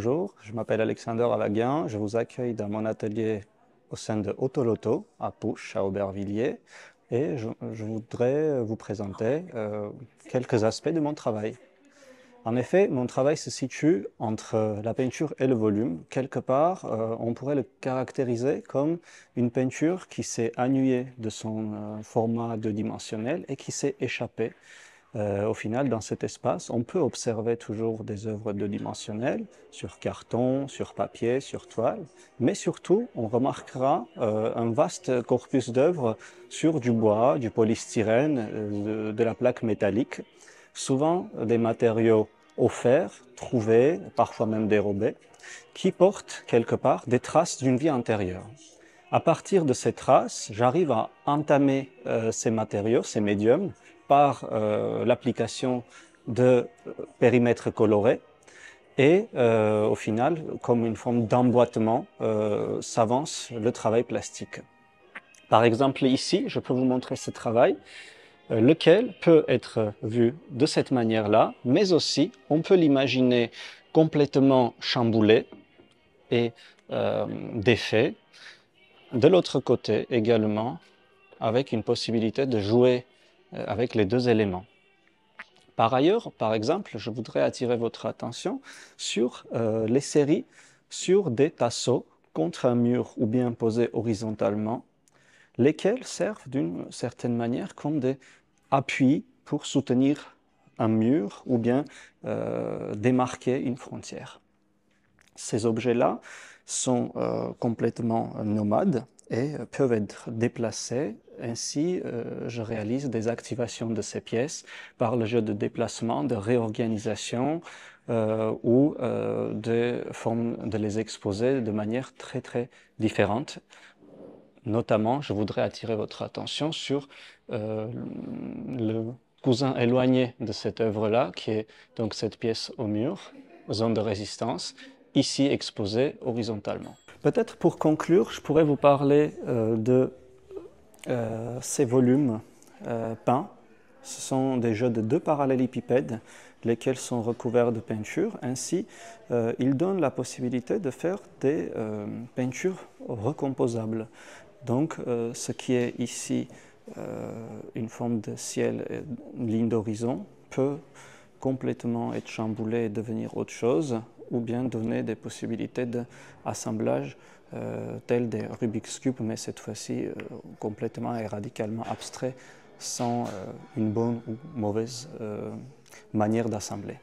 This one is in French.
Bonjour, je m'appelle Alexander Alaguin, je vous accueille dans mon atelier au sein de Autoloto à Pouche, à Aubervilliers, et je voudrais vous présenter quelques aspects de mon travail. En effet, mon travail se situe entre la peinture et le volume. Quelque part, on pourrait le caractériser comme une peinture qui s'est annuyée de son format deux-dimensionnel et qui s'est échappée. Au final, dans cet espace, on peut observer toujours des œuvres deux-dimensionnelles sur carton, sur papier, sur toile, mais surtout, on remarquera un vaste corpus d'œuvres sur du bois, du polystyrène, de la plaque métallique, souvent des matériaux offerts, trouvés, parfois même dérobés, qui portent quelque part des traces d'une vie antérieure. À partir de ces traces, j'arrive à entamer ces matériaux, ces médiums, par l'application de périmètres colorés et au final, comme une forme d'emboîtement, s'avance le travail plastique. Par exemple, ici, je peux vous montrer ce travail, lequel peut être vu de cette manière-là, mais aussi on peut l'imaginer complètement chamboulé et défait. De l'autre côté également, avec une possibilité de jouer avec les deux éléments. Par ailleurs, par exemple, je voudrais attirer votre attention sur les séries sur des tasseaux contre un mur ou bien posés horizontalement, lesquels servent d'une certaine manière comme des appuis pour soutenir un mur ou bien démarquer une frontière. Ces objets-là sont complètement nomades et peuvent être déplacés. Ainsi, je réalise des activations de ces pièces par le jeu de déplacement, de réorganisation ou de formes de les exposer de manière très différente. Notamment, je voudrais attirer votre attention sur le cousin éloigné de cette œuvre-là, qui est donc cette pièce au mur, zone de résistance, ici exposée horizontalement. Peut-être pour conclure, je pourrais vous parler de ces volumes peints. Ce sont des jeux de deux parallélépipèdes, lesquels sont recouverts de peinture. Ainsi, ils donnent la possibilité de faire des peintures recomposables. Donc, ce qui est ici une forme de ciel, une ligne d'horizon, peut complètement être chamboulé et devenir autre chose, ou bien donner des possibilités d'assemblage tels des Rubik's Cube, mais cette fois-ci complètement et radicalement abstrait, sans une bonne ou mauvaise manière d'assembler.